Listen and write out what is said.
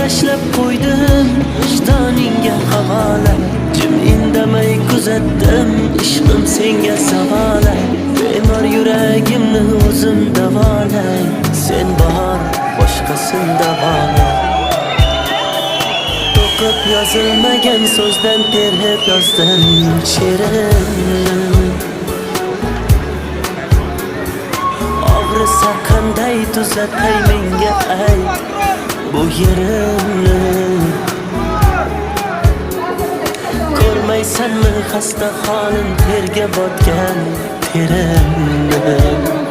tashlab qo'ydim vijdoningga havola. Jim indamay kuzatdim ishqim senga savola. Bemor yuragimni o'zim davolay, sen bahor boshqasin davola. To'qib yozilmagan so'zdan terib yozdim she'rim. Og'risa qanday tuzatay menga ayt bu yerimni. Ko'rmaysanmi xasta holim terga botgan terimni.